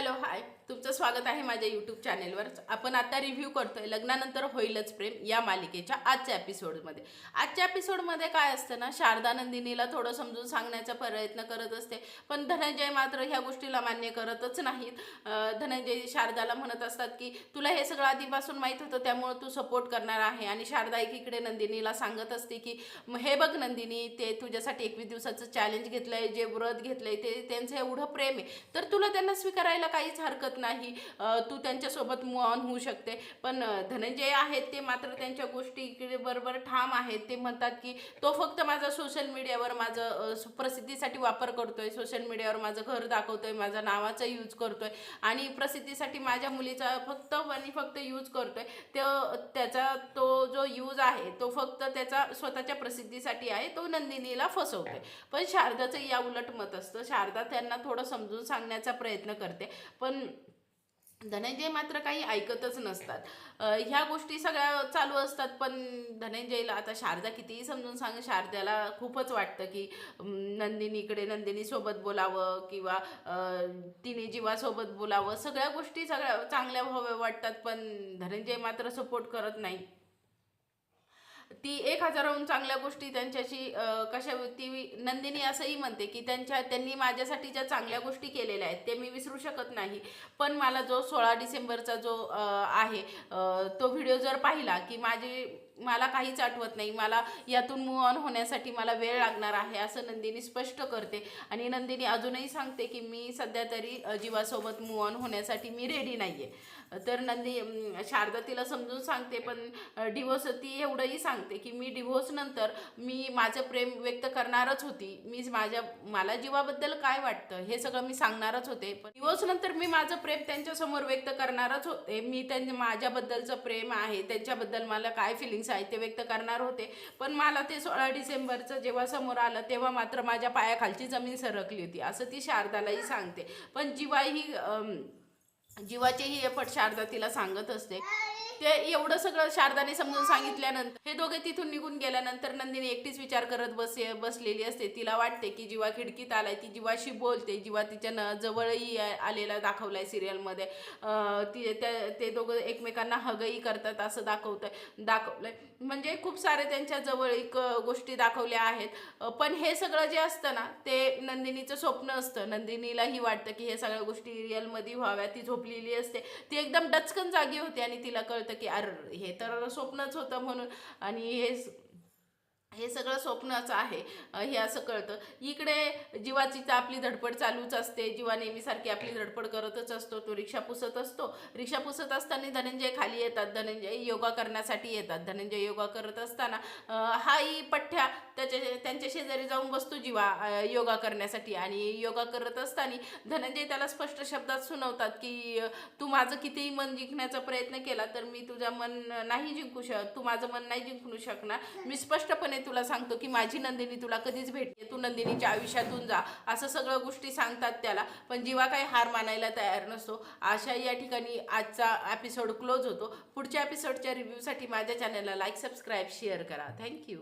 Hello hi, तुमचं स्वागत आहे माझ्या यूट्यूब चॅनेलवर. आपण आता रिव्ह्यू करतोय लग्नानंतर होईलच प्रेम या मालिकेच्या आजच्या एपिसोडमध्ये. आजच्या एपिसोडमध्ये काय असतं ना, शारदा नंदिनीला थोडं समजून सांगण्याचा प्रयत्न करत असते, पण धनंजय मात्र ह्या गोष्टीला मान्य करतच नाहीत. धनंजय शारदाला म्हणत असतात की तुला हे सगळं आधीपासून माहीत होतं, त्यामुळे तू सपोर्ट करणार आहे. आणि शारदा एकीकडे नंदिनीला सांगत असते की हे बघ नंदिनी, ते तुझ्यासाठी 21 दिवसाचं चॅलेंज घेतलंय, जे व्रत घेतलंय ते त्यांचं एवढं प्रेम आहे, तर तुला त्यांना स्वीकारायला काहीच हरकत नाही. तू त्यांच्यासोबत मूव ऑन होऊ शकते. पण धनंजय आहेत ते मात्र त्यांच्या गोष्टी बरोबर ठाम आहेत. ते म्हणतात की तो फक्त माझा सोशल मीडियावर माझं प्रसिद्धीसाठी वापर करतोय, सोशल मीडियावर माझं घर दाखवतोय, माझा नावाचा यूज करतोय आणि प्रसिद्धीसाठी माझ्या मुलीचा फक्त आणि फक्त यूज करतोय. त्याचा तो जो यूज आहे तो फक्त त्याचा स्वतःच्या प्रसिद्धीसाठी आहे, तो नंदिनीला फसवतोय. पण शारदाचं या उलट मत असतं. शारदा त्यांना थोडं समजून सांगण्याचा प्रयत्न करते, पण धनंजय मात्र काही ऐकतच नसतात. ह्या गोष्टी सगळ्या चालू असतात. पण धनंजयला आता शारदा कितीही समजून सांग, शारदाला खूपच वाटतं की नंदिनीकडे नंदिनीसोबत बोलावं किंवा तिने जीवासोबत बोलावं, सगळ्या गोष्टी सगळ्या चांगल्या व्हाव्या वाटतात. पण धनंजय मात्र सपोर्ट करत नाही. ती 1000हून चांगल्या गोष्टी त्यांच्याशी कशा ती नंदिनी असंही म्हणते की त्यांनी माझ्यासाठी ज्या चांगल्या गोष्टी केलेल्या आहेत ते मी विसरू शकत नाही. पण मला जो 16 डिसेंबरचा जो आहे तो व्हिडिओ जर पाहिला की मला काहीच आठवत नाही, मला यातून मूव ऑन होण्यासाठी मला वेळ लागणार आहे असं नंदिनी स्पष्ट करते. आणि नंदिनी अजूनही सांगते की मी सध्या तरी जीवासोबत मूव ऑन होण्यासाठी मी रेडी नाही आहे. तर शारदा तिला समजून सांगते, पण ती एवढंही सांगते की मी डिव्होर्सनंतर मी माझं प्रेम व्यक्त करणारच होती. मला जीवाबद्दल काय वाटतं हे सगळं मी सांगणारच होते. पण डिव्होर्सनंतर मी माझं प्रेम त्यांच्यासमोर व्यक्त करणारच होते. माझ्याबद्दलचं प्रेम आहे, त्यांच्याबद्दल मला काय फिलिंग्स आहे ते व्यक्त करणार होते. पण मला ते 16 डिसेंबरचं जेव्हा समोर आलं तेव्हा मात्र माझ्या पायाखालची जमीन सरकली होती असं ती शारदालाही सांगते. पण जीवाचेही एफर्ट शारदा तिला सांगत असते. ते एवढं सगळं शारदाने समजून सांगितल्यानंतर हे दोघे तिथून निघून गेल्यानंतर नंदिनी एकटीच विचार करत बसलेली असते. तिला वाटते की जीवा खिडकीत आलाय, ती जीवाशी बोलते, जीवा तिच्या जवळही आलेला दाखवलाय सिरियलमध्ये. ते दोघं एकमेकांना हगही करतात असं दाखवलंय. म्हणजे खूप सारे त्यांच्या जवळीक गोष्टी दाखवल्या आहेत. पण हे सगळं जे असतं ना ते नंदिनीचं स्वप्न असतं. नंदिनीलाही वाटतं की हे सगळ्या गोष्टी रिअलमध्ये व्हाव्या. ती झोपलेली असते, ती एकदम डचकन जागी होते आणि तिला कळतं की अरे हे तर स्वप्नच होतं म्हणून, आणि हे सगळं स्वप्नच आहे हे असं कळतं. इकडे जीवाची तर आपली धडपड चालूच असते. जीवा नेहमीसारखी आपली धडपड करतच असतो. तो रिक्षा पुसत असतो. रिक्षा पुसत असताना धनंजय खाली येतात. धनंजय योगा करण्यासाठी येतात. धनंजय योगा करत असताना हाही पठ्ठ्या त्यांच्या शेजारी जाऊन बसतो जीवा योगा करण्यासाठी. आणि योगा करत असताना धनंजय त्याला स्पष्ट शब्दात सुनावतात की तू माझं कितीही मन जिंकण्याचा प्रयत्न केला तर मी तुझं मन नाही तू माझं मन नाही जिंकू शकणार. मी स्पष्टपणे तुला सांगतो की माझी नंदिनी तुला कधीच भेटते, तू नंदिनीच्या आयुष्यातून जा, असं सगळं गोष्टी सांगतात त्याला. पण जीवा काही हार मानायला तयार नसतो. अशा या ठिकाणी आजचा एपिसोड क्लोज होतो. पुढच्या एपिसोडच्या रिव्ह्यूसाठी माझ्या चॅनलला लाईक, सबस्क्राईब, शेअर करा. थँक्यू.